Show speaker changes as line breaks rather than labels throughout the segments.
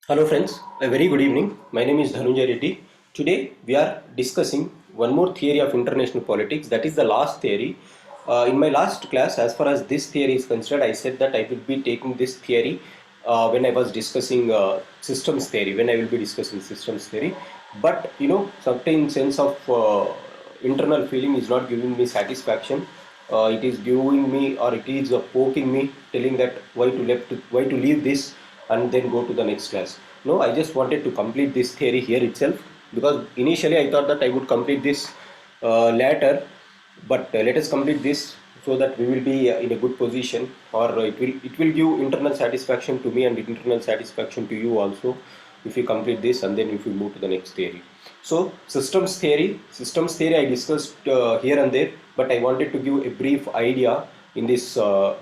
Hello friends, a very good evening. My name is Dhanunjay Reddy. Today we are discussing one more theory of international politics, that is the last theory. In my last class, as far as this theory is concerned, I said that I will be taking this theory when I was discussing systems theory, when I will be discussing systems theory. But certain sense of internal feeling is not giving me satisfaction. It is giving me, or it is poking me, telling that why to leave this and then go to the next class. No, I just wanted to complete this theory here itself, because initially I thought that I would complete this later, but let us complete this so that we will be in a good position, or it will give internal satisfaction to me and internal satisfaction to you also, if you complete this and then if we move to the next theory. So systems theory I discussed here and there, but I wanted to give a brief idea in this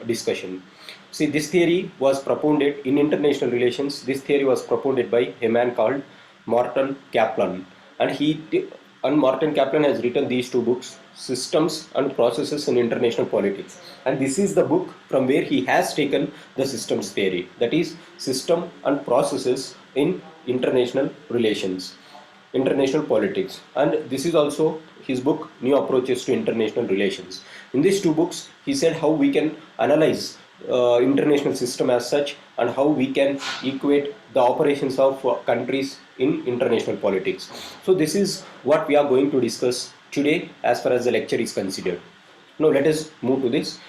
discussion. See, this theory was propounded in international relations. This theory was propounded by a man called Morton Kaplan, and Morton Kaplan has written these two books, Systems and Processes in International Politics. And this is the book from where he has taken the systems theory, that is, system and processes in international relations, international politics. And this is also his book, New Approaches to International Relations. In these two books, he said how we can analyze international system as such, and how we can equate the operations of countries in international politics. So this is what we are going to discuss today as far as the lecture is considered. Now let us move to this.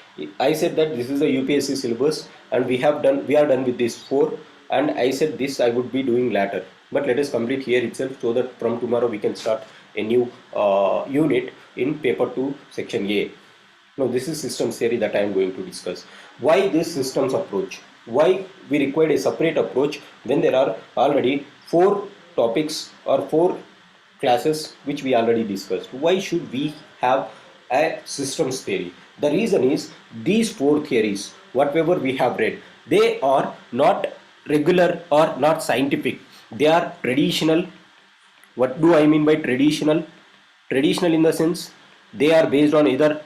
I said that this is the UPSC syllabus, and we are done with this four, and I said this I would be doing later. But let us complete here itself, so that from tomorrow we can start a new unit in paper 2 section A. Now this is systems theory that I am going to discuss. Why this systems approach? Why we required a separate approach when there are already four topics or four classes which we already discussed? Why should we have a systems theory? The reason is, these four theories, whatever we have read, they are not regular or not scientific. They are traditional. What do I mean by traditional? Traditional in the sense, they are based on either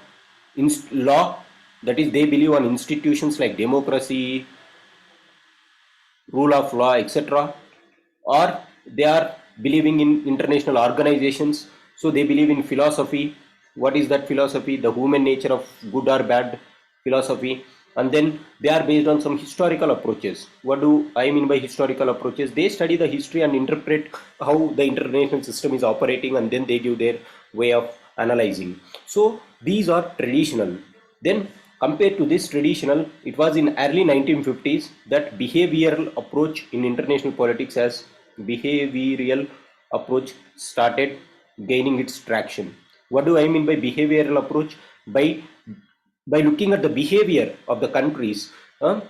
law, that is, they believe on institutions like democracy, rule of law, etc., or they are believing in international organizations. So they believe in philosophy. What is that philosophy? The human nature of good or bad philosophy. And then they are based on some historical approaches. What do I mean by historical approaches? They study the history and interpret how the international system is operating, and then they give their way of analyzing. So these are traditional. Then, compared to this traditional, it was in early 1950s that behavioral approach in international politics as behavioral approach started gaining its traction. What do I mean by behavioral approach? By looking at the behavior of the countries,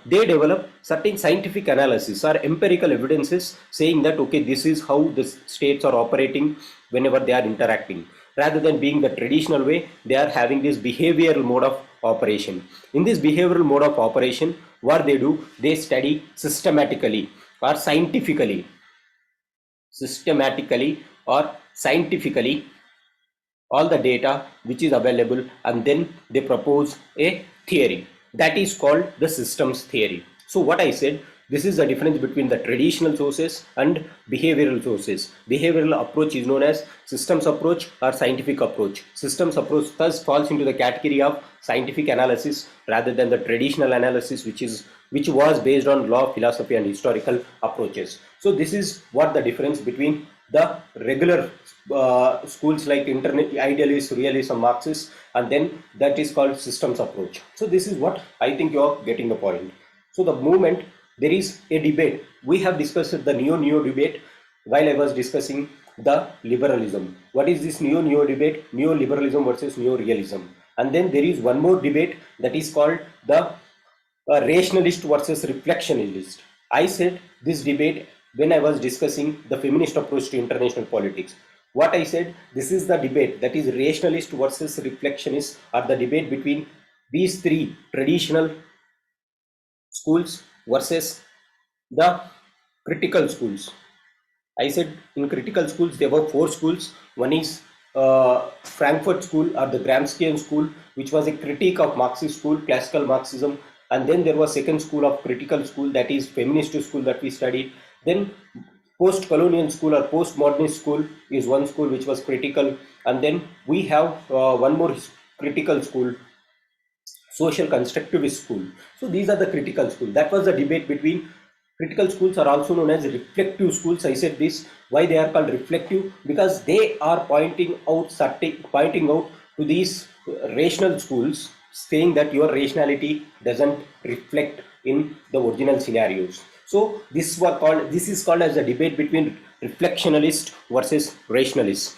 they develop certain scientific analysis or empirical evidences saying that, okay, this is how the states are operating whenever they are interacting. Rather than being the traditional way, they are having this behavioral mode of operation. In this behavioral mode of operation, what they do, they study systematically or scientifically, systematically or scientifically, all the data which is available, and then they propose a theory that is called the systems theory. So what I said, this is the difference between the traditional sources and behavioral sources. Behavioral approach is known as systems approach or scientific approach. Systems approach thus falls into the category of scientific analysis rather than the traditional analysis, which was based on law, philosophy, and historical approaches. So this is what the difference between the regular schools like internet idealists, realists, and Marxists, and then that is called systems approach. So this is what I think you are getting the point. So the movement, there is a debate. We have discussed the neo debate while I was discussing the liberalism. What is this neo debate? Neoliberalism versus neo-realism. And then there is one more debate that is called the rationalist versus reflectionist. I said this debate when I was discussing the feminist approach to international politics. What I said, this is the debate, that is rationalist versus reflectionist, or the debate between these three traditional schools versus the critical schools. I said in critical schools there were four schools. One is Frankfurt School or the Gramscian School, which was a critique of Marxist school, classical Marxism. And then there was second school of critical school, that is feminist school that we studied. Then post-colonial school or post-modernist school is one school which was critical, and then we have one more critical school, social constructivist school. So these are the critical school. That was the debate between critical schools are also known as reflective schools. I said this, why they are called reflective, because they are pointing out to these rational schools, saying that your rationality doesn't reflect in the original scenarios. So this is called as a debate between reflectionalist versus rationalist.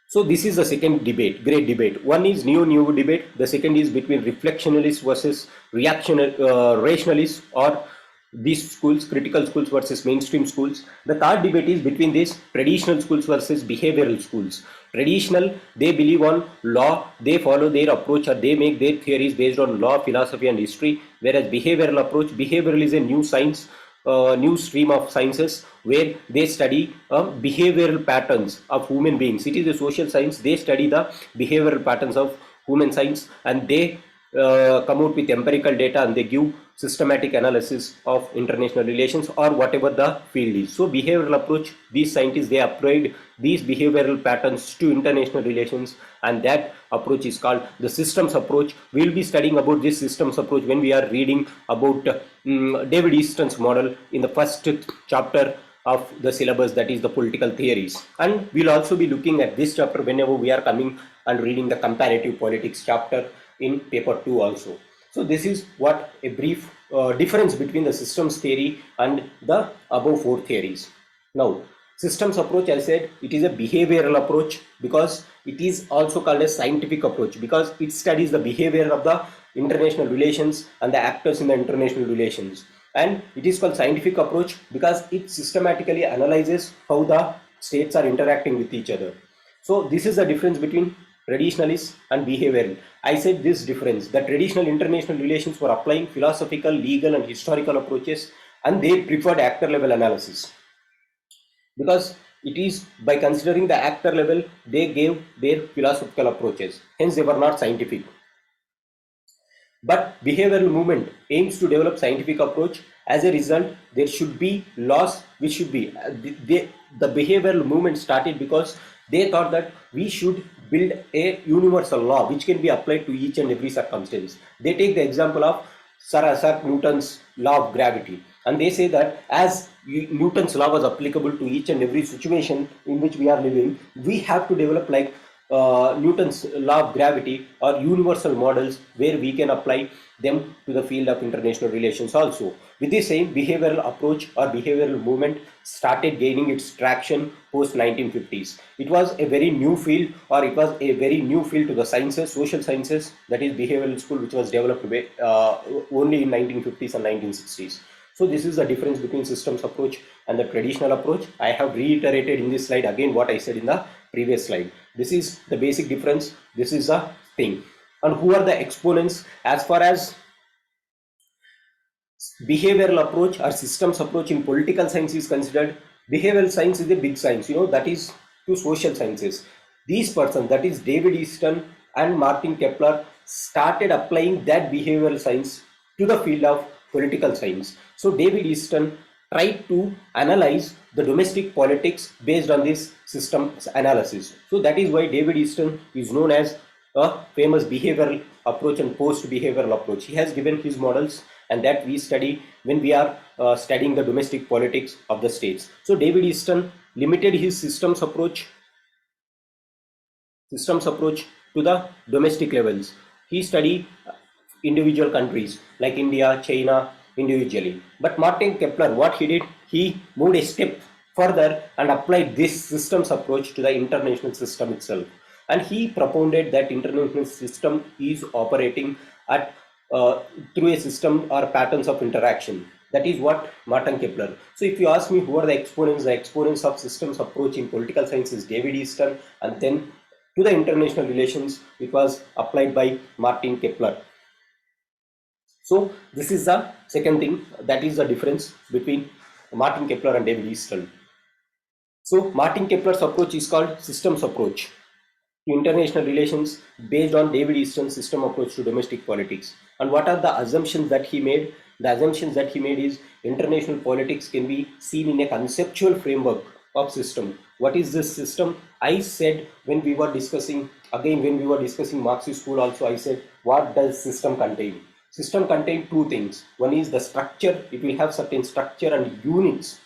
So this is the second debate, great debate. One is new debate. The second is between reflectionalists versus rationalists, or these schools, critical schools versus mainstream schools. The third debate is between these traditional schools versus behavioral schools. Traditional, they believe on law, they follow their approach, or they make their theories based on law, philosophy, and history. Whereas behavioral is a new science, new stream of sciences where they study behavioral patterns of human beings. It is a social science. They study the behavioral patterns of human science, and they come out with empirical data, and they give systematic analysis of international relations or whatever the field is. So behavioral approach, these scientists, they applied these behavioral patterns to international relations, and that approach is called the systems approach. We will be studying about this systems approach when we are reading about David Easton's model in the first chapter of the syllabus, that is the political theories. And we'll also be looking at this chapter whenever we are coming and reading the comparative politics chapter in paper 2 also. So this is what a brief difference between the systems theory and the above four theories. Now, systems approach, I said, it is a behavioral approach because it is also called a scientific approach, because it studies the behavior of the international relations and the actors in the international relations. And it is called scientific approach because it systematically analyzes how the states are interacting with each other. So this is the difference between traditionalist and behavioral. I said this difference, that traditional international relations were applying philosophical, legal, and historical approaches, and they preferred actor level analysis, because it is by considering the actor level they gave their philosophical approaches, hence they were not scientific. But behavioral movement aims to develop scientific approach. As a result, there should be laws which should be the behavioral movement started because they thought that we should build a universal law which can be applied to each and every circumstance. They take the example of Sir Isaac Newton's law of gravity, and they say that as Newton's law was applicable to each and every situation in which we are living, we have to develop like Newton's law of gravity or universal models where we can apply them to the field of international relations also. With the same behavioral approach or behavioral movement started gaining its traction post 1950s. It was a very new field, or it was a very new field to the sciences, social sciences, that is behavioral school, which was developed only in 1950s and 1960s. So this is the difference between systems approach and the traditional approach. I have reiterated in this slide again what I said in the previous slide. This is the basic difference. This is the thing. And who are the exponents as far as behavioral approach or systems approach in political science is considered? Behavioral science is a big science, that is to social sciences. These persons, that is David Easton and Martin Kepler, started applying that behavioral science to the field of political science. So David Easton tried to analyze the domestic politics based on this systems analysis. So that is why David Easton is known as a famous behavioral approach and post-behavioral approach. He has given his models, and that we study when we are studying the domestic politics of the states. So David Easton limited his systems approach to the domestic levels. He studied individual countries like India, China individually. But Martin Kepler, what he did, he moved a step further and applied this systems approach to the international system itself. And he propounded that international system is operating at through a system or patterns of interaction. That is what Martin Kepler. So if you ask me who are the exponents of systems approach in political science is David Easton, and then to the international relations it was applied by Martin Kepler. So this is the second thing, that is the difference between Martin Kepler and David Easton. So Martin Kepler's approach is called systems approach to international relations based on David Easton's system approach to domestic politics. And what are the assumptions that he made? The assumptions that he made is international politics can be seen in a conceptual framework of system. What is this system? I said when we were discussing, again when we were discussing Marxist school also, I said what does system contain? System contain two things. One is the structure, it will have certain structure and units.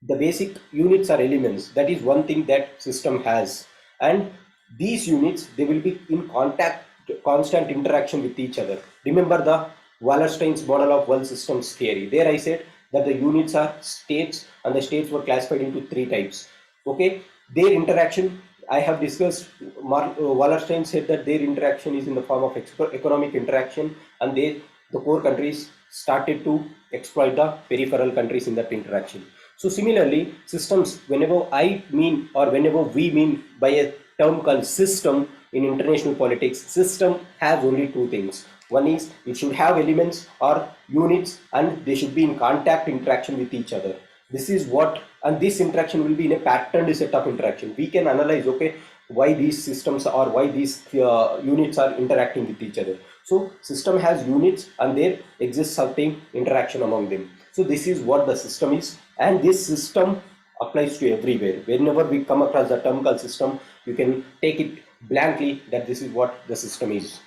The basic units are elements. That is one thing that system has. And these units, they will be in contact, constant interaction with each other. Remember the Wallerstein's model of world systems theory. There I said that the units are states, and the states were classified into three types. Okay, their interaction, I have discussed. Wallerstein said that their interaction is in the form of economic interaction, and the core countries started to exploit the peripheral countries in that interaction. So similarly, systems, whenever I mean or whenever we mean by a term called system in international politics, system has only two things. One is it should have elements or units, and they should be in contact interaction with each other. This is what, and this interaction will be in a patterned set of interaction. We can analyze, okay, why these systems or why these units are interacting with each other. So system has units and there exists certain interaction among them. So this is what the system is, and this system applies to everywhere. Whenever we come across the term called system, you can take it blankly that this is what the system is.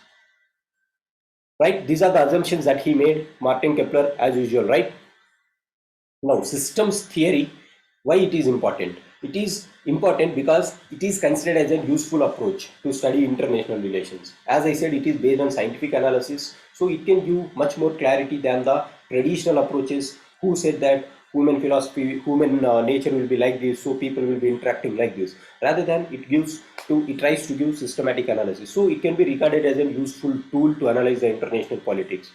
Right? These are the assumptions that he made, Martin Kepler, as usual, right? Now, systems theory, why it is important? It is important because it is considered as a useful approach to study international relations. As I said, it is based on scientific analysis, so it can give much more clarity than the traditional approaches who said that human philosophy, human nature will be like this, so people will be interacting like this. Rather than it tries to give systematic analysis. So it can be regarded as a useful tool to analyze the international politics.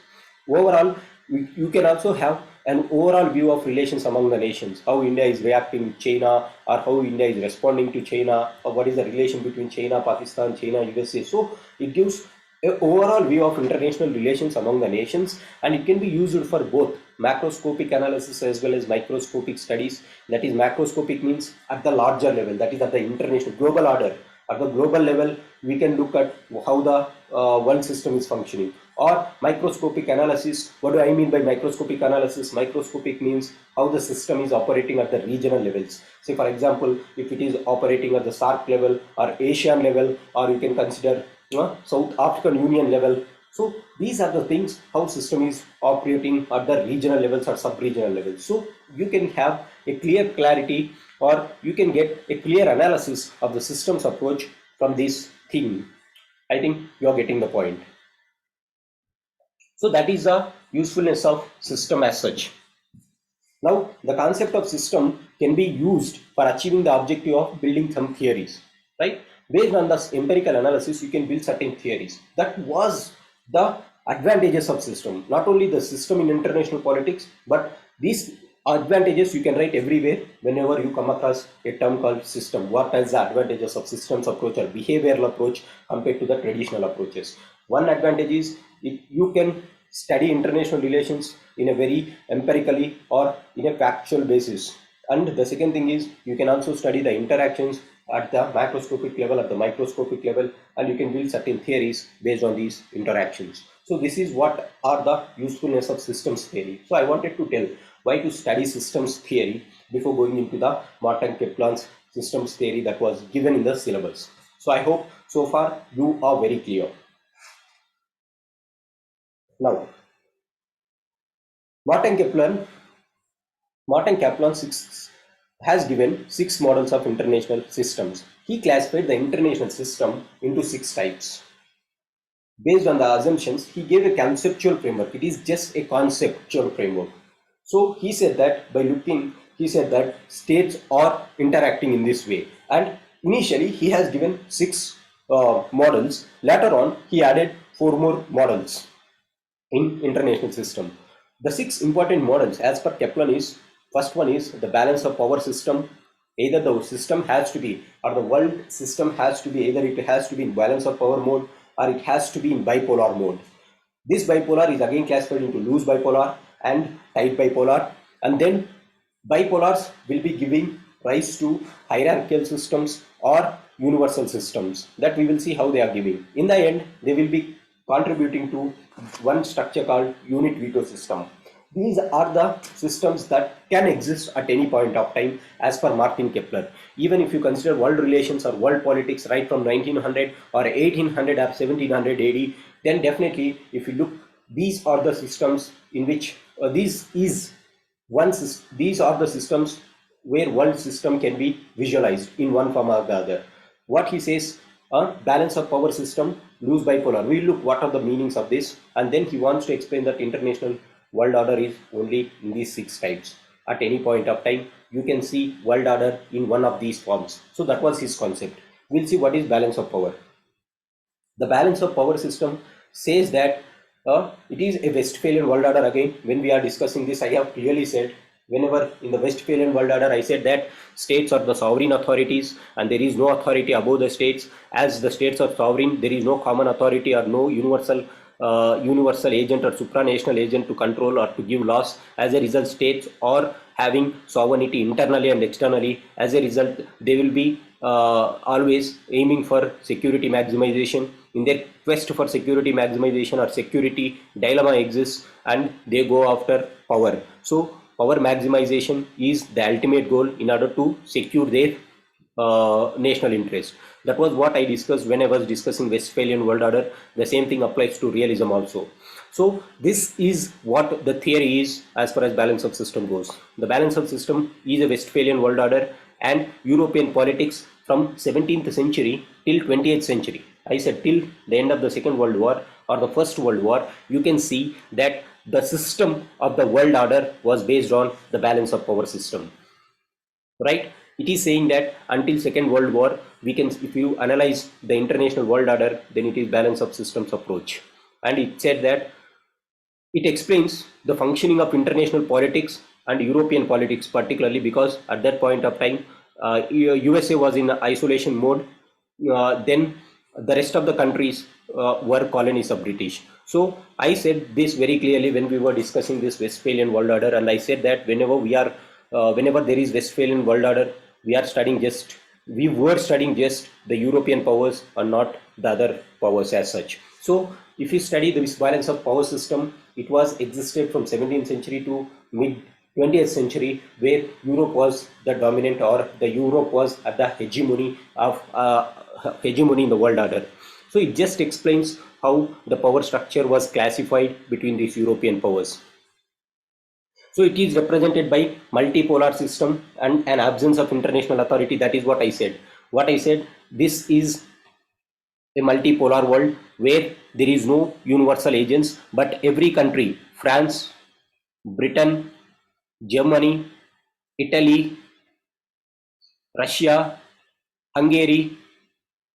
Overall, you can also have an overall view of relations among the nations, how India is reacting to China, or how India is responding to China, or what is the relation between China, Pakistan, China, USA. So it gives an overall view of international relations among the nations, and it can be used for both macroscopic analysis as well as microscopic studies. That is, macroscopic means at the larger level, that is at the international global order. At the global level, we can look at how the world system is functioning. Or microscopic analysis. What do I mean by microscopic analysis? Microscopic means how the system is operating at the regional levels. Say for example, if it is operating at the SAARC level or Asian level, or you can consider South African Union level. So these are the things how system is operating at the regional levels or sub-regional levels. So you can have a clear clarity, or you can get a clear analysis of the systems approach from this thing. I think you are getting the point. So that is the usefulness of system as such. Now, the concept of system can be used for achieving the objective of building some theories, right? Based on this empirical analysis, you can build certain theories. That was the advantages of system. Not only the system in international politics, but these advantages you can write everywhere whenever you come across a term called system. What is the advantages of systems approach or behavioral approach compared to the traditional approaches? One advantage is you can study international relations in a very empirically or in a factual basis. And the second thing is you can also study the interactions at the macroscopic level, at the microscopic level, and you can build certain theories based on these interactions. So this is what are the usefulness of systems theory. So I wanted to tell why to study systems theory before going into the Martin Kepler's systems theory that was given in the syllabus. So I hope so far you are very clear. Now, Martin Kepler has given 6 models of international systems. He classified the international system into 6 types. Based on the assumptions, he gave a conceptual framework. It is just a conceptual framework. So he said that states are interacting in this way. And initially, he has given 6 models. Later on, he added 4 more models in international system. The 6 important models as per Kepler is, first one is the balance of power system. Either the system has to be, or the world system has to be, either it has to be in balance of power mode or it has to be in bipolar mode. This bipolar is again classified into loose bipolar and tight bipolar, and then bipolars will be giving rise to hierarchical systems or universal systems that we will see how they are giving. In the end, they will be contributing to one structure called unit veto system. these are the systems that can exist at any point of time as per Martin Kepler. Even if you consider world relations or world politics right from 1900 or 1800 or 1700 AD, then definitely if you look, these are the systems in which these are the systems where world system can be visualized in one form or the other. What he says, a balance of power system, loose bipolar. We'll look what are the meanings of this, and then he wants to explain that international world order is only in these 6 types. At any point of time, you can see world order in one of these forms. So that was his concept. We'll see what is balance of power. The balance of power system says that it is a Westphalian world order. Again, when we are discussing this, I have clearly said, whenever in the Westphalian world order, I said that states are the sovereign authorities and there is no authority above the states. As the states are sovereign, there is no common authority or no universal agent or supranational agent to control or to give laws. As a result, states are having sovereignty internally and externally. As a result, they will be always aiming for security maximization. In their quest for security maximization or security dilemma exists, and they go after power. So power maximization is the ultimate goal in order to secure their national interest. That was what I discussed when I was discussing Westphalian world order. The same thing applies to realism also. So this is what the theory is as far as balance of system goes. The balance of system is a Westphalian world order and European politics from 17th century till 20th century. I said till the end of the Second World War or the First World War, you can see that the system of the world order was based on the balance of power system, right? It is saying that until Second World War, we can, if you analyze the international world order, then it is balance of systems approach. And it said that it explains the functioning of international politics and European politics particularly, because at that point of time, USA was in isolation mode. Then the rest of the countries were colonies of British. So I said this very clearly when we were discussing this Westphalian world order, and I said that whenever there is Westphalian world order, we were studying just the European powers and not the other powers as such. So if you study this balance of power system, it was existed from 17th century to mid 20th century, where Europe was the dominant, or the Europe was at the hegemony in the world order. So it just explains how the power structure was classified between these European powers. So it is represented by multipolar system and an absence of international authority. That is what I said. This is a multipolar world where there is no universal agents, but every country, France, Britain, Germany, Italy, Russia, Hungary,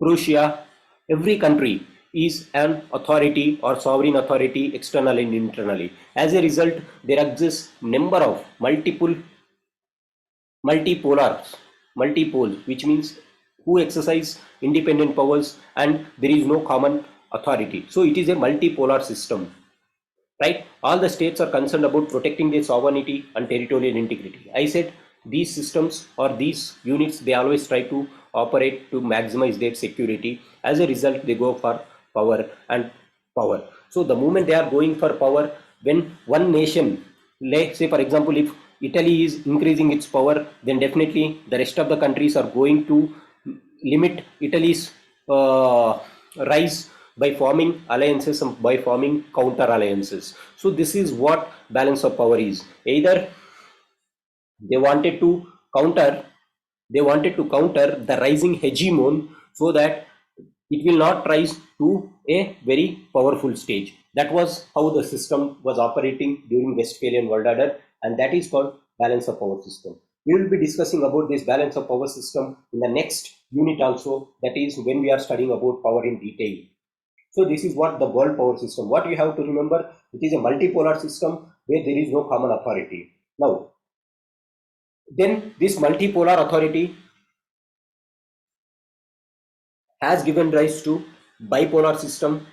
Prussia, every country is an authority or sovereign authority externally and internally. As a result, there exists number of multipoles, which means who exercise independent powers and there is no common authority. So it is a multipolar system, right? All the states are concerned about protecting their sovereignty and territorial integrity. I said these systems or these units, they always try to operate to maximize their security. As a result, they go for power and power. So the moment they are going for power, when one nation, let's say for example, if Italy is increasing its power, then definitely the rest of the countries are going to limit Italy's rise by forming alliances and by forming counter alliances. So this is what balance of power is. Either they wanted to counter the rising hegemon so that it will not rise to a very powerful stage. That was how the system was operating during Westphalian world order, and that is called balance of power system. We will be discussing about this balance of power system in the next unit also, that is when we are studying about power in detail. So this is what the world power system. What you have to remember, it is a multipolar system where there is no common authority. Now, then this multipolar authority has given rise to bipolar system.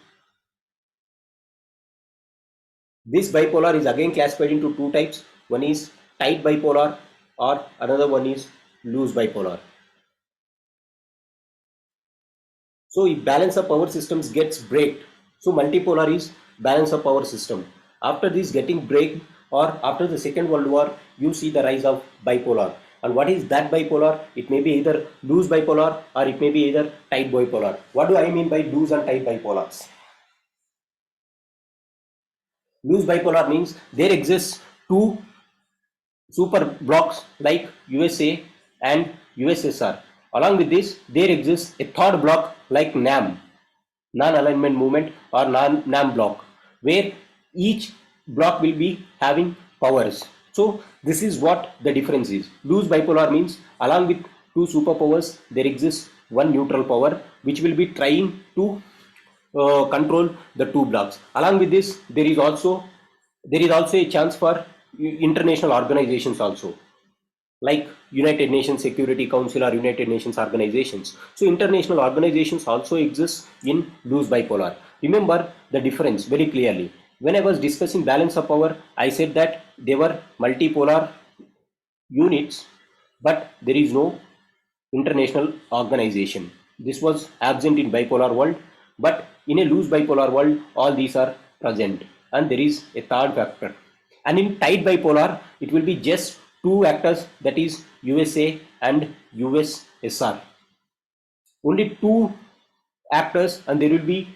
This bipolar is again classified into two types. One is tight bipolar or another one is loose bipolar. So if balance of power systems gets break, so multipolar is balance of power system. After this getting break, or after the Second World War, you see the rise of bipolar. And what is that bipolar? It may be either loose bipolar or it may be either tight bipolar. What do I mean by loose and tight bipolars? Loose bipolar means there exists two super blocks like USA and USSR. Along with this, there exists a third block like NAM, non-alignment movement, or NAM block, where each block will be having powers. So this is what the difference is. Loose bipolar means along with two superpowers, there exists one neutral power which will be trying to control the two blocks. Along with this, there is also a chance for international organizations also, like United Nations Security Council or United Nations organizations. So international organizations also exist in loose bipolar. Remember the difference very clearly. When I was discussing balance of power, I said that they were multipolar units, but there is no international organization. This was absent in bipolar world, but in a loose bipolar world, all these are present. And there is a third factor. And in tight bipolar, it will be just two actors, that is USA and USSR. Only two actors, and there will be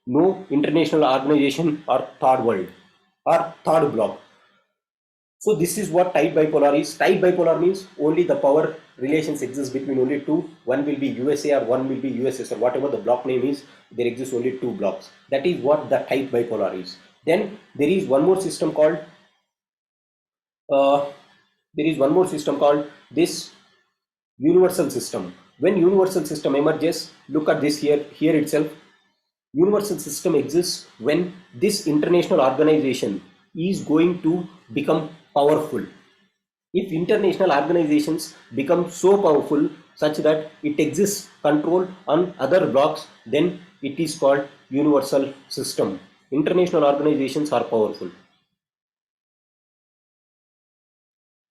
no international organization or third world or third block. So this is what tight bipolar is. Tight bipolar means only the power relations exist between only two. One will be USA or one will be USSR. Whatever the block name is, there exists only two blocks. That is what the tight bipolar is. Then there is one more system called this universal system. When universal system emerges, look at this here itself. Universal system exists when this international organization is going to become powerful. If international organizations become so powerful such that it exists control on other blocks, then it is called universal system. International organizations are powerful,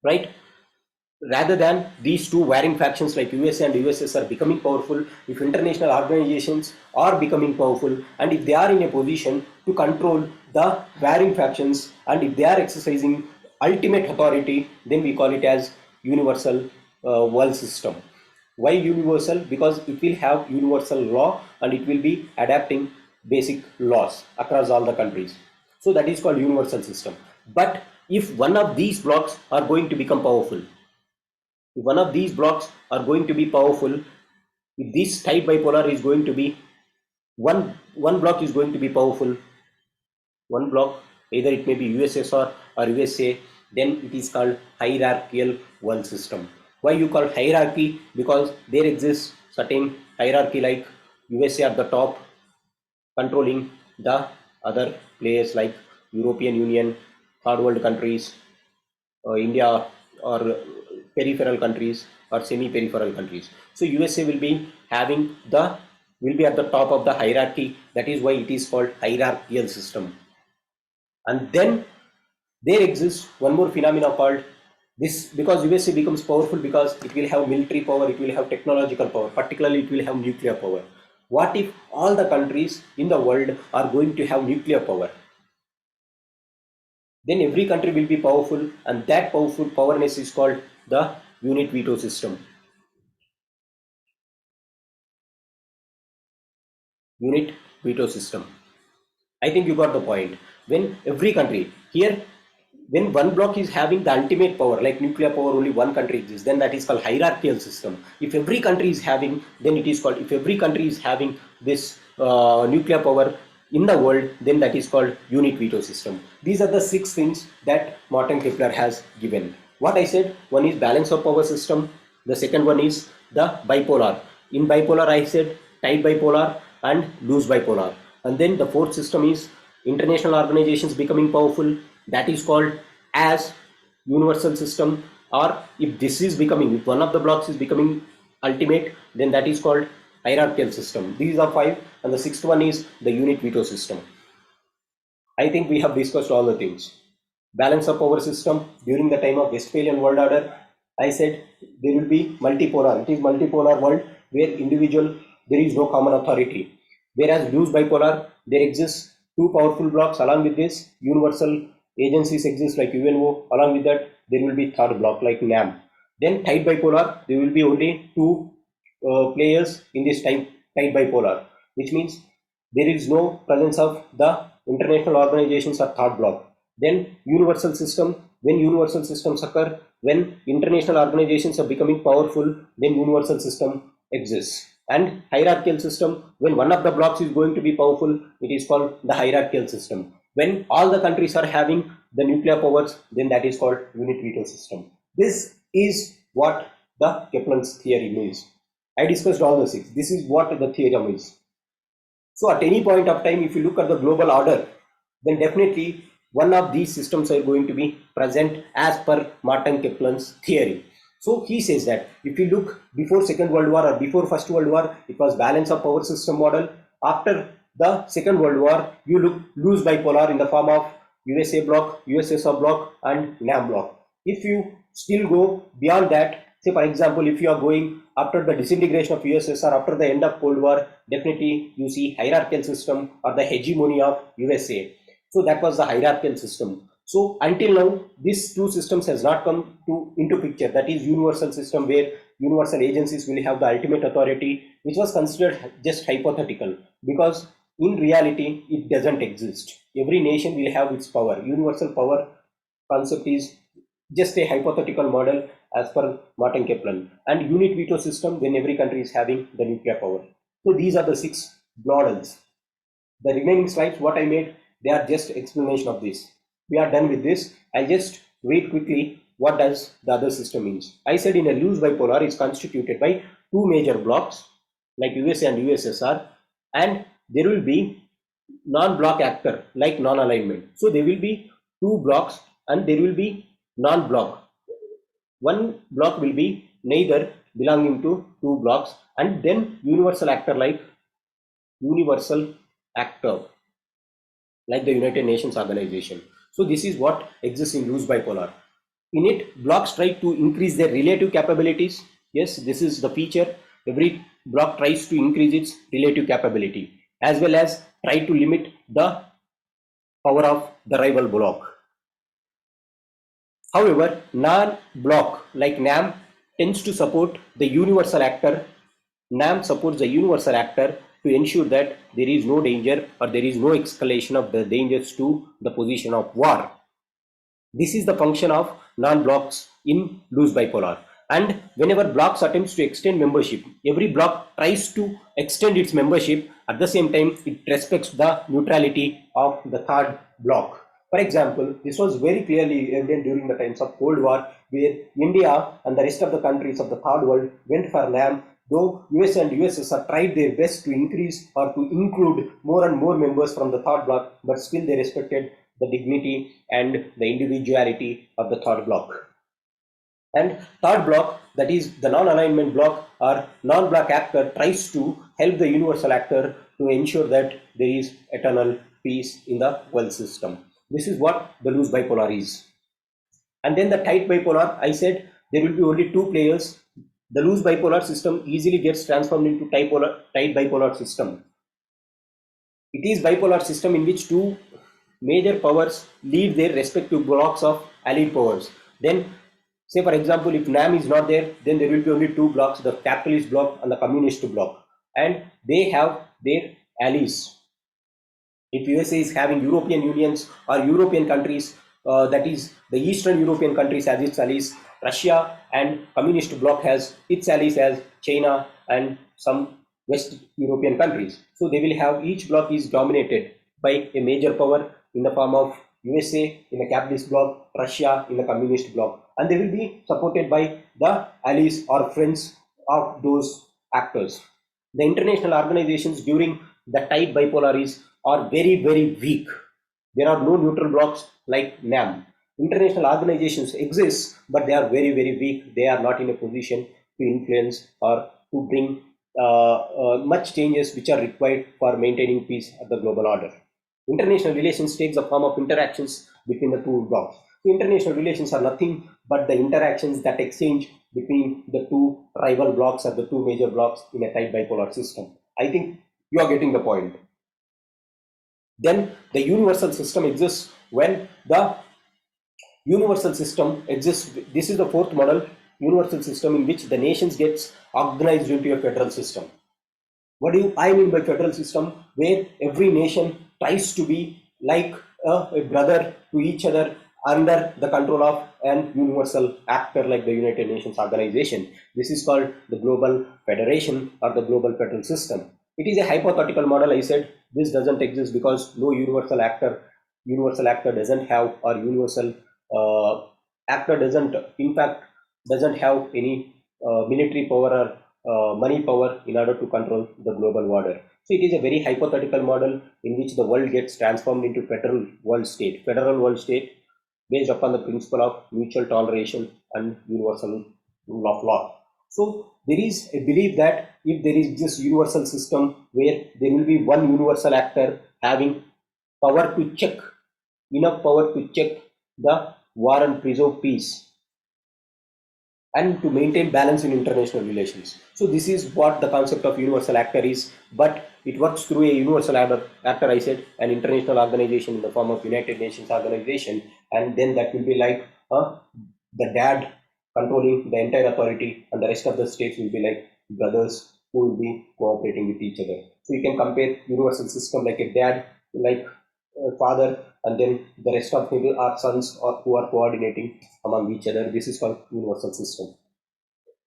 right? Rather than these two warring factions like USA and USSR becoming powerful, if international organizations are becoming powerful and if they are in a position to control the warring factions and if they are exercising ultimate authority, then we call it as universal world system. Why universal? Because it will have universal law and it will be adapting basic laws across all the countries. So that is called universal system. But if one of these blocks are going to become powerful, if one of these blocks are going to be powerful, if this tight bipolar is going to be one block is going to be powerful, one block, either it may be USSR or USA, then it is called hierarchical world system. Why you call hierarchy? Because there exists certain hierarchy like USA at the top controlling the other players like European Union, third world countries, India, or peripheral countries or semi-peripheral countries. So USA will be at the top of the hierarchy. That is why it is called hierarchical system. And then there exists one more phenomena called this, because USA becomes powerful because it will have military power, it will have technological power, particularly it will have nuclear power. What if all the countries in the world are going to have nuclear power? Then every country will be powerful, and that powerful powerness is called the unit veto system. Unit veto system. I think you got the point. When every country here, when one block is having the ultimate power, like nuclear power, only one country exists, then that is called hierarchical system. If every country is having, then it is called, if every country is having this nuclear power in the world, then that is called unit veto system. These are the 6 things that Morton Kepler has given. What I said, one is balance of power system, the second one is the bipolar. In bipolar I said tight bipolar and loose bipolar. And then the fourth system is international organizations becoming powerful, that is called as universal system. Or if this is becoming, if one of the blocks is becoming ultimate, then that is called hierarchical system. These are 5, and the 6th one is the unit veto system. I think we have discussed all the things. Balance of power system during the time of Westphalian world order, I said there will be multipolar. It is multipolar world where there is no common authority. Whereas loose bipolar, there exists two powerful blocks. Along with this, universal agencies exist like UNO. Along with that, there will be third block like NAM. Then tight bipolar, there will be only two players in this tight bipolar, which means there is no presence of the international organizations or third block. Then universal system, when universal systems occur, when international organizations are becoming powerful, then universal system exists. And hierarchical system, when one of the blocks is going to be powerful, it is called the hierarchical system. When all the countries are having the nuclear powers, then that is called unit veto system. This is what the Kaplan's theory means. I discussed all the six. This is what the theorem is. So at any point of time, if you look at the global order, then definitely one of these systems are going to be present as per Martin Kaplan's theory. So he says that if you look before Second World War or before First World War, it was balance of power system model. After the Second World War, you look loose bipolar in the form of USA bloc, USSR bloc and NAM bloc. If you still go beyond that, say for example, if you are going after the disintegration of USSR, after the end of Cold War, definitely you see hierarchical system or the hegemony of USA. So that was the hierarchical system. So until now, these two systems has not come into picture. That is universal system where universal agencies will have the ultimate authority, which was considered just hypothetical, because in reality it doesn't exist. Every nation will have its power. Universal power concept is just a hypothetical model as per Martin Kaplan, and unit veto system when every country is having the nuclear power. So these are the six models. The remaining slides what I made, they are just explanation of this. We are done with this. I'll just read quickly what does the other system means. I said in a loose bipolar is constituted by two major blocks like USA and USSR, and there will be non-block actor like non-alignment. So there will be two blocks and there will be non-block. One block will be neither belonging to two blocks, and then universal actor like the United Nations organization. So this is what exists in loose bipolar. In it, blocks try to increase their relative capabilities. Yes, this is the feature. Every block tries to increase its relative capability as well as try to limit the power of the rival block. However, non-block like NAM tends to support the universal actor. NAM supports the universal actor to ensure that there is no danger or there is no escalation of the dangers to the position of war. This is the function of non-blocks in loose bipolar. And whenever blocks attempts to extend membership, every block tries to extend its membership. At the same time, it respects the neutrality of the third block. For example, this was very clearly evident during the times of Cold War, where India and the rest of the countries of the third world went for NAM, though US and USSR tried their best to increase or to include more and more members from the third bloc, but still they respected the dignity and the individuality of the third bloc. And third block, that is the non-alignment block or non-block actor, tries to help the universal actor to ensure that there is eternal peace in the world system. This is what the loose bipolar is. And then the tight bipolar, I said there will be only two players. The loose bipolar system easily gets transformed into tight bipolar system. It is bipolar system in which two major powers lead their respective blocks of allied powers. Then say for example, if NAM is not there, then there will be only two blocks, the capitalist bloc and the communist bloc, and they have their allies. If USA is having European unions or European countries, that is the Eastern European countries as its allies, Russia and communist bloc has its allies as China and some West European countries. So they will have, each bloc is dominated by a major power in the form of USA in the capitalist bloc, Russia in the communist bloc, and they will be supported by the allies or friends of those actors. The international organizations during the tight bipolaris are very, very weak. There are no neutral blocks like NAM. International organizations exist, but they are very, very weak. They are not in a position to influence or to bring much changes which are required for maintaining peace at the global order. International relations takes the form of interactions between the two blocks. So international relations are nothing but the interactions that exchange between the two rival blocks or the two major blocks in a tight bipolar system. I think you are getting the point. Then the universal system exists when the universal system exists. This is the fourth model, universal system, in which the nations gets organized into a federal system. What do I mean by federal system? Where every nation tries to be like a brother to each other under the control of an universal actor like the United Nations organization. This is called the global federation or the global federal system. It is a hypothetical model. I said this doesn't exist because no universal actor doesn't have, or universal actor doesn't, in fact, doesn't have any military power or money power in order to control the global order. So it is a very hypothetical model in which the world gets transformed into federal world state based upon the principle of mutual toleration and universal rule of law. So there is a belief that if there is this universal system where there will be one universal actor having power to check, enough power to check the war and preserve peace, and to maintain balance in international relations. So this is what the concept of universal actor is, but it works through a universal actor, I said, an international organization in the form of United Nations organization, and then that will be like the dad controlling the entire authority, and the rest of the states will be like brothers who will be cooperating with each other. So you can compare universal system like a dad, like father, and then the rest of people are sons or who are coordinating among each other. This is called universal system.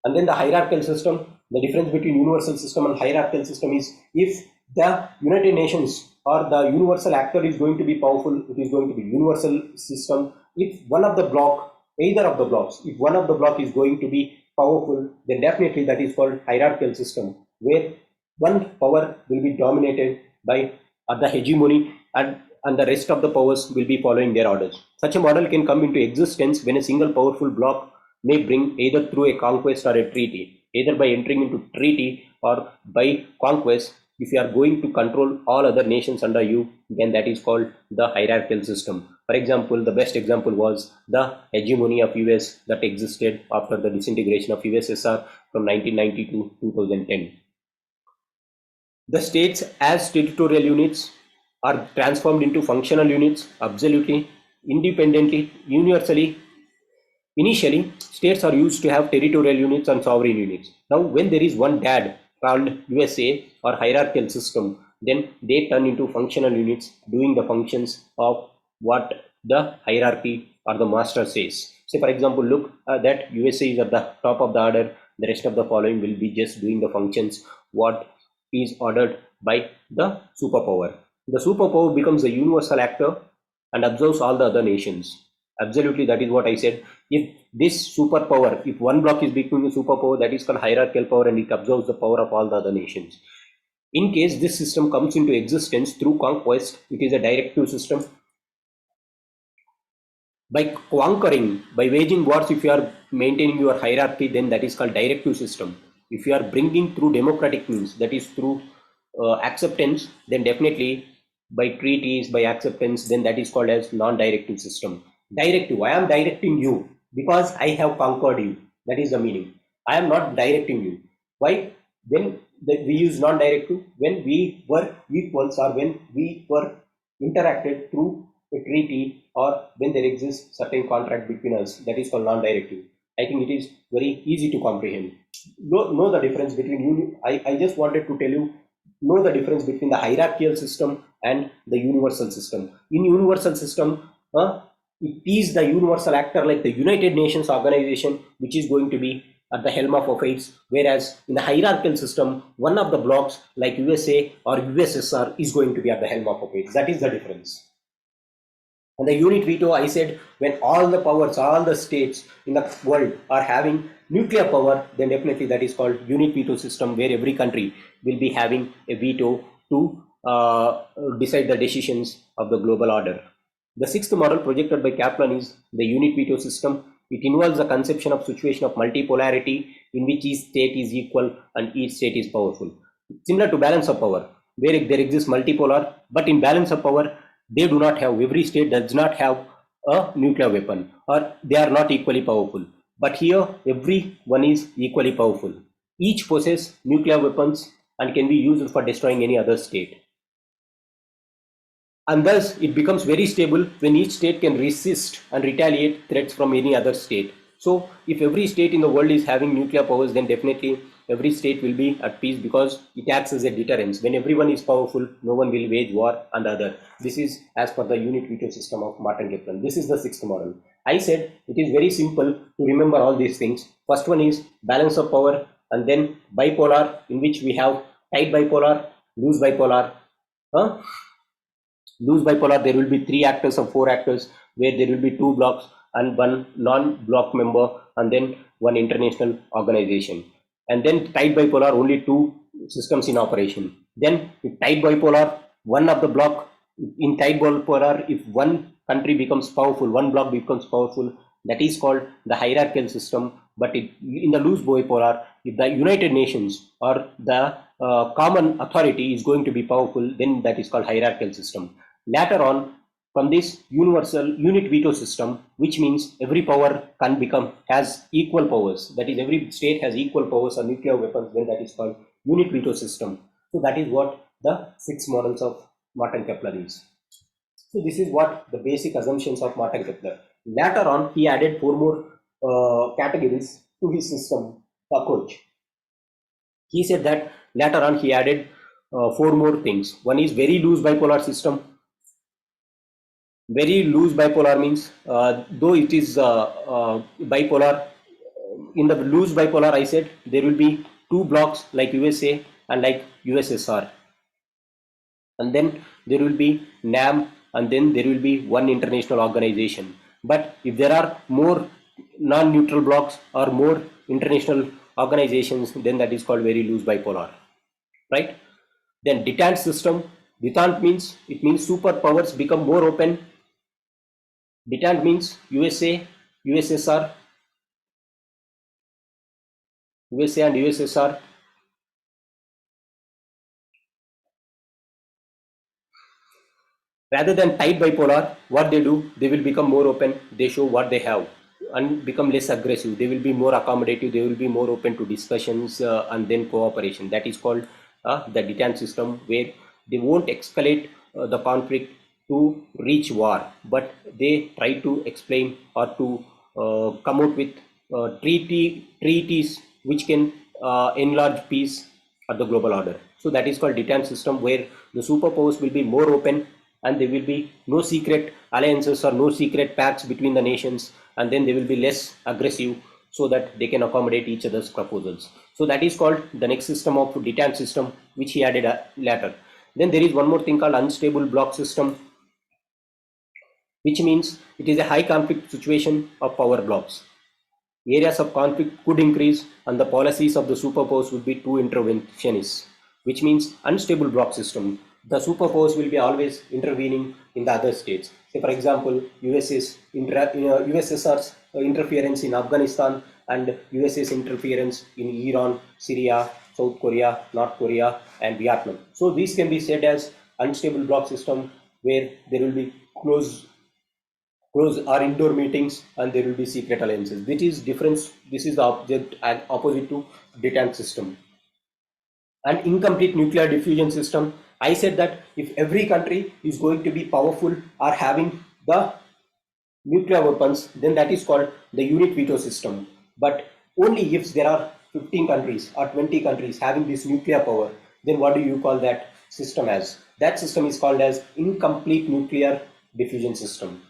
And then the hierarchical system, the difference between universal system and hierarchical system is, if the United Nations or the universal actor is going to be powerful, it is going to be universal system. If one of the block, either of the blocks, if one of the block is going to be powerful, then definitely that is called hierarchical system, where one power will be dominated by the hegemony, and the rest of the powers will be following their orders. Such a model can come into existence when a single powerful bloc may bring, either through a conquest or a treaty, either by entering into treaty or by conquest. If you are going to control all other nations under you, then that is called the hierarchical system. For example, the best example was the hegemony of US that existed after the disintegration of USSR from 1990 to 2010. The states as territorial units are transformed into functional units absolutely, independently, universally. Initially, states are used to have territorial units and sovereign units. Now, when there is one dad called USA or hierarchical system, then they turn into functional units doing the functions of what the hierarchy or the master says. Say, for example, look that USA is at the top of the order, the rest of the following will be just doing the functions what is ordered by the superpower. The superpower becomes a universal actor and absorbs all the other nations. Absolutely, that is what I said. If this superpower, if one block is becoming a superpower, that is called hierarchical power, and it absorbs the power of all the other nations. In case this system comes into existence through conquest, it is a directive system. By conquering, by waging wars, if you are maintaining your hierarchy, then that is called directive system. If you are bringing through democratic means, that is through acceptance, then definitely by treaties, by acceptance, then that is called as non-directive system. Directive, I am directing you because I have conquered you. That is the meaning. I am not directing you. Why? When we use non-directive, when we were equals, or when we were interacted through a treaty, or when there exists certain contract between us, that is called non-directive. I think it is very easy to comprehend. Know the difference between you. I just wanted to tell you, know the difference between the hierarchical system and the universal system. In universal system, it is the universal actor like the United Nations organization which is going to be at the helm of affairs, whereas in the hierarchical system, one of the blocks like USA or USSR is going to be at the helm of affairs. That is the difference. And the unit veto, I said, when all the powers, all the states in the world are having nuclear power, then definitely that is called unit veto system, where every country will be having a veto to decide the decisions of the global order. The sixth model projected by Kaplan is the unit veto system. It involves the conception of situation of multipolarity in which each state is equal and each state is powerful. Similar to balance of power, where there exists multipolar, but in balance of power, they do not have, every state does not have a nuclear weapon, or they are not equally powerful. But here, everyone is equally powerful. Each possesses nuclear weapons and can be used for destroying any other state. and thus it becomes very stable when each state can resist and retaliate threats from any other state. So if every state in the world is having nuclear powers, then definitely every state will be at peace, because it acts as a deterrence. When everyone is powerful, no one will wage war on the other. This is as per the unit veto system of Martin Kaplan. This is the sixth model. I said it is very simple to remember all these things. First one is balance of power, and then bipolar, in which we have tight bipolar, loose bipolar. Huh? Loose bipolar, there will be 3 actors or 4 actors, where there will be 2 blocks and 1 non-block member, and then 1 international organization. And then tight bipolar, only 2 systems in operation. Then if tight bipolar, one of the block, in tight bipolar, if one country becomes powerful, one block becomes powerful, that is called the hierarchical system. But in the loose bipolar, if the United Nations or the common authority is going to be powerful, then that is called hierarchical system. Later on, from this universal unit veto system, which means every power has equal powers, that is every state has equal powers on nuclear weapons, then that is called unit veto system. So that is what the 6 models of Martin Kepler is. So this is what the basic assumptions of Martin Kepler. Later on, he added 4 more categories to his system approach. He said that later on he added 4 more things. One is very loose bipolar system. Very loose bipolar means, though it is bipolar, in the loose bipolar, I said there will be 2 blocks like USA and like USSR, and then there will be NAM, and then there will be 1 international organization. But if there are more non-neutral blocks or more international organizations, then that is called very loose bipolar, right? Then detente system. Detente means, it means superpowers become more open. Detente means USA, USSR, USA and USSR. Rather than tight bipolar, what they do, they will become more open, they show what they have and become less aggressive. They will be more accommodative, they will be more open to discussions and then cooperation. That is called the detente system, where they won't escalate the conflict to reach war, but they try to explain or to come out with treaties which can enlarge peace at the global order. So that is called detente system, where the superpowers will be more open, and there will be no secret alliances or no secret pacts between the nations, and then they will be less aggressive, so that they can accommodate each other's proposals. So that is called the next system of detente system, which he added later. Then there is one more thing called unstable block system, which means it is a high conflict situation of power blocks. Areas of conflict could increase, and the policies of the superpowers would be too interventionist, which means unstable block system. The superpowers will be always intervening in the other states. Say, for example, USSR's interference in Afghanistan and USA's interference in Iran, Syria, South Korea, North Korea, and Vietnam. So these can be said as unstable block system, where there will be close are indoor meetings and there will be secret alliances. This is difference. This is the object and opposite to detente system. And incomplete nuclear diffusion system. I said that if every country is going to be powerful or having the nuclear weapons, then that is called the unit veto system. But only if there are 15 countries or 20 countries having this nuclear power, then what do you call that system as? That system is called as incomplete nuclear diffusion system.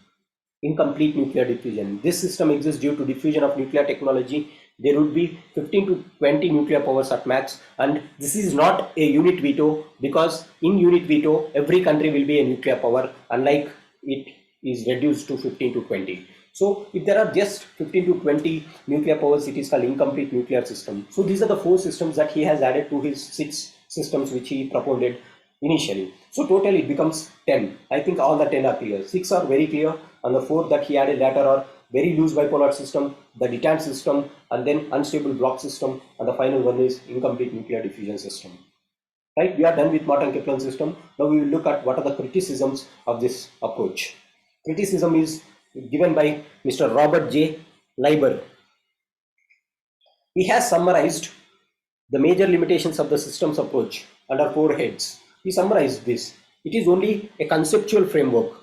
Incomplete nuclear diffusion. This system exists due to diffusion of nuclear technology. There would be 15 to 20 nuclear powers at max, and this is not a unit veto, because in unit veto every country will be a nuclear power, unlike it is reduced to 15 to 20. So if there are just 15 to 20 nuclear powers, it is called incomplete nuclear system. So these are the 4 systems that he has added to his 6 systems which he propounded initially. So total it becomes 10. I think all the 10 are clear. 6 are very clear, and the 4 that he added later are very loose bipolar system, the detente system, and then unstable block system, and the final one is incomplete nuclear diffusion system. Right, we are done with Martin Kaplan system. Now we will look at what are the criticisms of this approach. Criticism is given by Mr. Robert J. Leiber. He has summarized the major limitations of the systems approach under 4 heads. He summarized this. It is only a conceptual framework.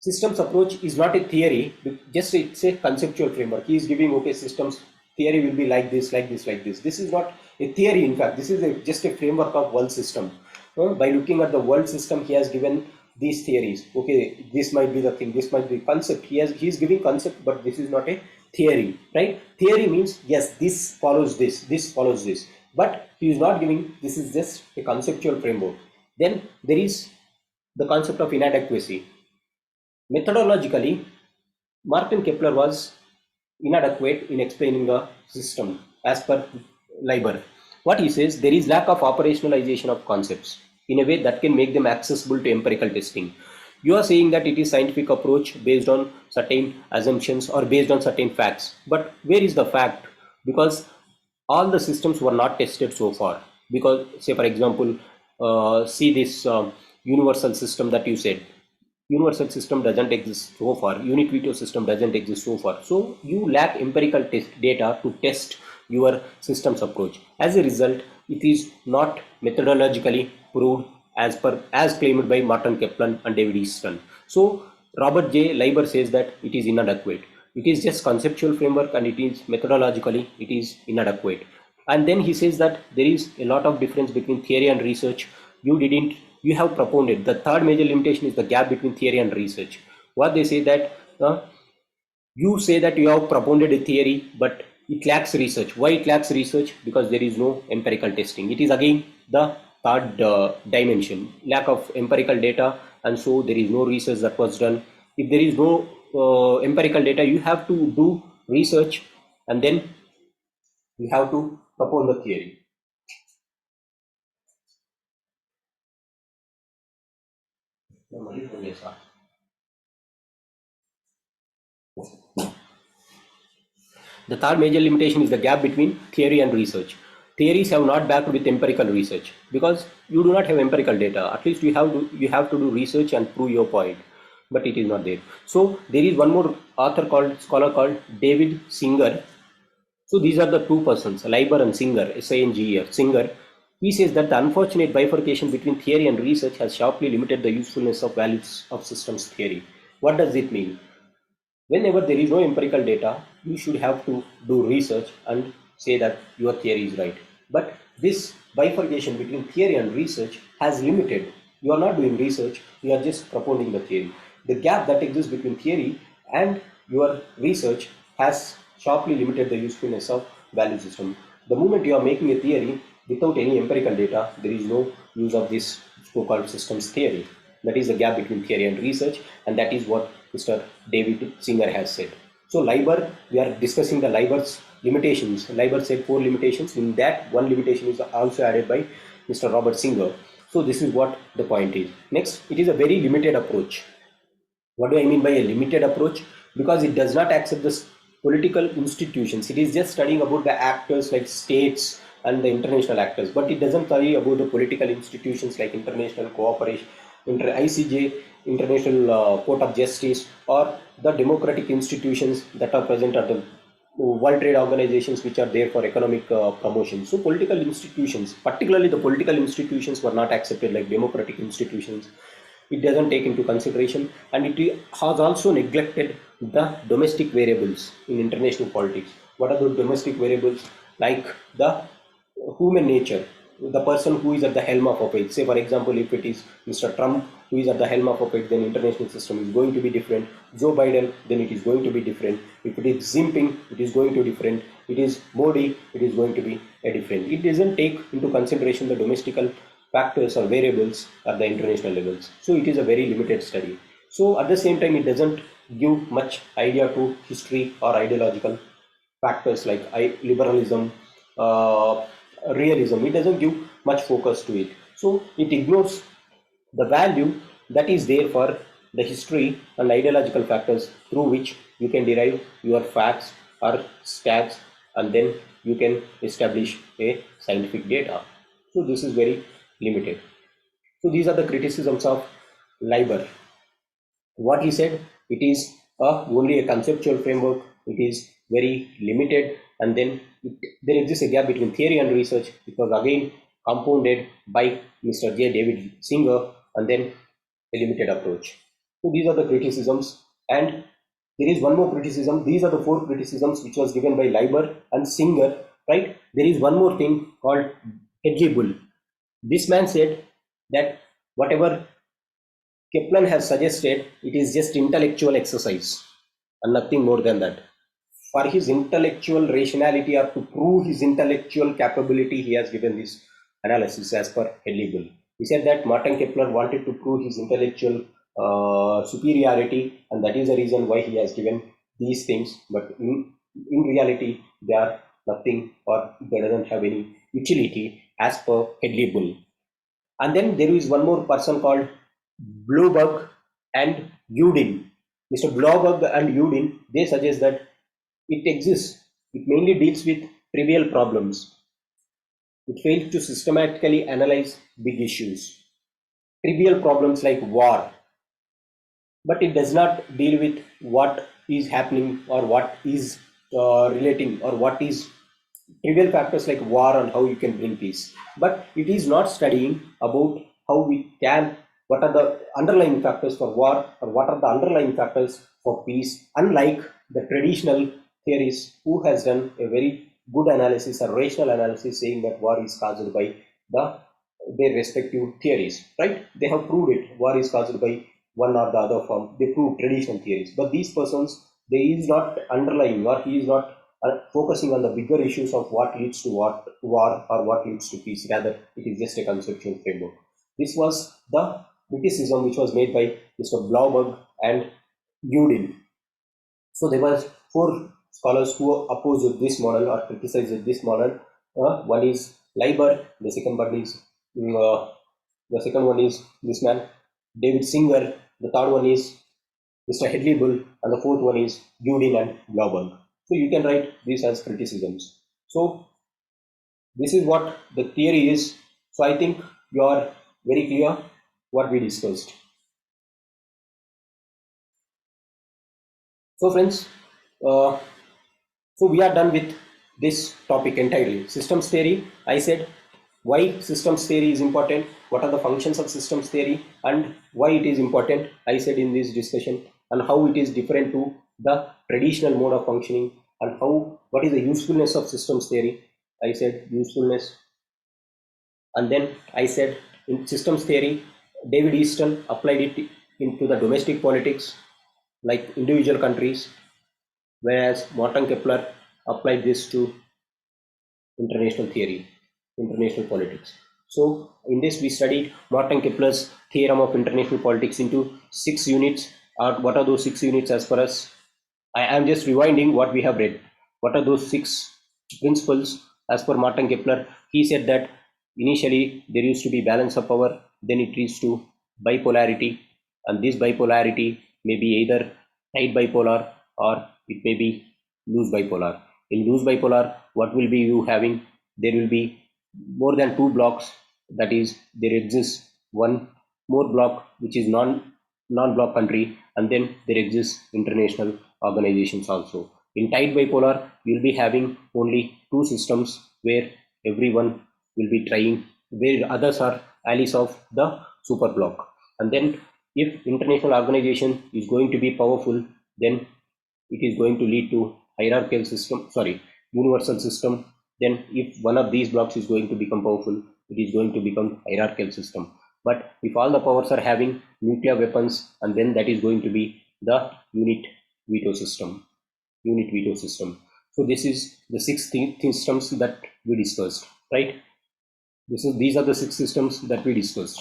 Systems approach is not a theory, just it's a conceptual framework. He is giving, okay, systems theory will be like this, like this, like this. This is not a theory, in fact. This is just a framework of world system. By looking at the world system, he has given these theories. Okay, this might be the thing, this might be concept. He is giving concept, but this is not a theory, right? Theory means, yes, this follows this follows this. But he is not giving, this is just a conceptual framework. Then there is the concept of inadequacy. Methodologically, Martin Kepler was inadequate in explaining the system as per Leiber. What he says, there is lack of operationalization of concepts in a way that can make them accessible to empirical testing. You are saying that it is scientific approach based on certain assumptions or based on certain facts. But where is the fact? Because all the systems were not tested so far. Because, say for example, see this universal system that you said. Universal system doesn't exist so far. Unit veto system doesn't exist so far. So you lack empirical data to test your systems approach. As a result, it is not methodologically proved as claimed by Martin Kepler and David Easton. So Robert J. Leiber says that it is inadequate. It is just conceptual framework and it is methodologically it is inadequate. And then he says that there is a lot of difference between theory and research. You have propounded the third major limitation is the gap between theory and research. What they say that you say that you have propounded a theory, but it lacks research. Why it lacks research? Because there is no empirical testing. It is again the third dimension, lack of empirical data, and so there is no research that was done. If there is no empirical data, you have to do research and then you have to propound the theory. The third major limitation is the gap between theory and research. Theories have not backed with empirical research because you do not have empirical data. At least you have to do research and prove your point, but it is not there. So there is one more scholar called David Singer. So these are the two persons, Leiber and Singer, Singer. Singer. He says that the unfortunate bifurcation between theory and research has sharply limited the usefulness of values of systems theory. What does it mean? Whenever there is no empirical data, you should have to do research and say that your theory is right. But this bifurcation between theory and research has limited. You are not doing research, you are just propounding the theory. The gap that exists between theory and your research has sharply limited the usefulness of value system. The moment you are making a theory without any empirical data, there is no use of this so-called systems theory. That is the gap between theory and research, and that is what Mr. David Singer has said. So Leiber, we are discussing the Leiber's limitations. Leiber said 4 limitations. In that, one limitation is also added by Mr. Robert Singer. So this is what the point is. Next, it is a very limited approach. What do I mean by a limited approach? Because it does not accept the political institutions. It is just studying about the actors like states and the international actors, but it doesn't study about the political institutions like international cooperation, ICJ, International Court of Justice, or the democratic institutions that are present at the World Trade Organizations, which are there for economic promotion. So political institutions, particularly the political institutions, were not accepted like democratic institutions. It doesn't take into consideration, and it has also neglected the domestic variables in international politics. What are the domestic variables? Like the human nature, the person who is at the helm of a page. Say, for example, if it is Mr. Trump who is at the helm of a page, then international system is going to be different. Joe Biden, then it is going to be different. If it is Xi Jinping, it is going to be different. It is Modi, it is going to be a different. It doesn't take into consideration the domestical factors or variables at the international levels. So it is a very limited study. So at the same time, it doesn't give much idea to history or ideological factors like liberalism, realism. It doesn't give much focus to it. So it ignores the value that is there for the history and ideological factors through which you can derive your facts or stats, and then you can establish a scientific data. So this is very limited. So these are the criticisms of Leiber. What he said, it is only a conceptual framework. It is very limited, and then there exists a gap between theory and research because again compounded by Mr. J. David Singer, and then a limited approach. So these are the criticisms, and there is one more criticism. These are the four criticisms which was given by Leiber and Singer, right? There is one more thing called Hedley Bull. This man said that whatever Kaplan has suggested, it is just intellectual exercise and nothing more than that. For his intellectual rationality or to prove his intellectual capability, he has given this analysis as per Hedley Bull. He said that Martin Kepler wanted to prove his intellectual superiority, and that is the reason why he has given these things. But in reality, they are nothing, or they doesn't have any utility as per Hedley Bull. And then there is one more person called Bloberg and Udin. Mr. Bloberg and Udin, they suggest that it exists. It mainly deals with trivial problems. It fails to systematically analyze big issues. Trivial problems like war, but it does not deal with what is happening or what is relating or what is trivial factors like war and how you can bring peace. But it is not studying about how we can, what are the underlying factors for war or what are the underlying factors for peace, unlike the traditional theories who has done a very good analysis or rational analysis saying that war is caused by the their respective theories, right? They have proved it. War is caused by one or the other form. They prove traditional theories. But these persons, they is not underlying or he is not focusing on the bigger issues of what leads to what war or what leads to peace. Rather, it is just a conceptual framework. This was the criticism which was made by Mr. Blauberg and Udin. So there was four scholars who opposed this model or criticized this model. One is Leiber, the second one is this man, David Singer, the third one is Mr. Hedley Bull, and the fourth one is Udin and Blauberg. So you can write these as criticisms. So this is what the theory is. So I think you are very clear what we discussed. So friends, so we are done with this topic entirely. Systems theory, I said why systems theory is important, what are the functions of systems theory and why it is important, I said in this discussion, and how it is different to the traditional mode of functioning, and how what is the usefulness of systems theory, I said usefulness. And then I said in systems theory, David Easton applied it into the domestic politics like individual countries, whereas Morton Kepler applied this to international theory, international politics. So in this we studied Morton Kepler's theorem of international politics into 6 units. What are those 6 units as per us? I am just rewinding what we have read. What are those 6 principles as per Martin Kepler? He said that initially there used to be balance of power, then it reached to bipolarity, and this bipolarity may be either tight bipolar or it may be loose bipolar. In loose bipolar, what will be you having? There will be more than 2 blocks. That is, there exists one more block which is non-block country, and then there exists international organizations also. In tight bipolar, we'll be having only 2 systems where everyone will be trying, where others are allies of the super block. And then if international organization is going to be powerful, then it is going to lead to hierarchical system, sorry, universal system. Then if one of these blocks is going to become powerful, it is going to become hierarchical system. But if all the powers are having nuclear weapons, and then that is going to be the unit veto system. So this is the 6 systems that we discussed, right? These are the 6 systems that we discussed.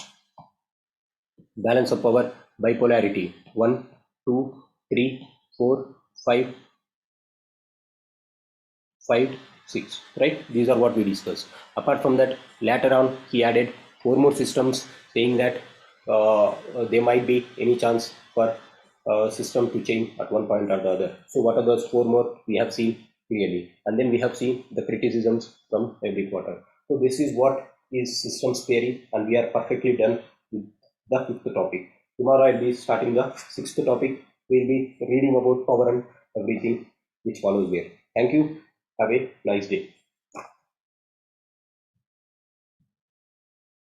Balance of power, bipolarity, 1, 2, 3, 4, 5, 6, right? These are what we discussed. Apart from that, later on he added 4 more systems, saying that there might be any chance for system to change at one point or the other. So what are those 4 more we have seen clearly, and then we have seen the criticisms from every quarter. So this is what is systems theory, and we are perfectly done with the 5th topic. Tomorrow I'll be starting the 6th topic. We'll be reading about power and everything which follows there. Thank you. Have a nice day.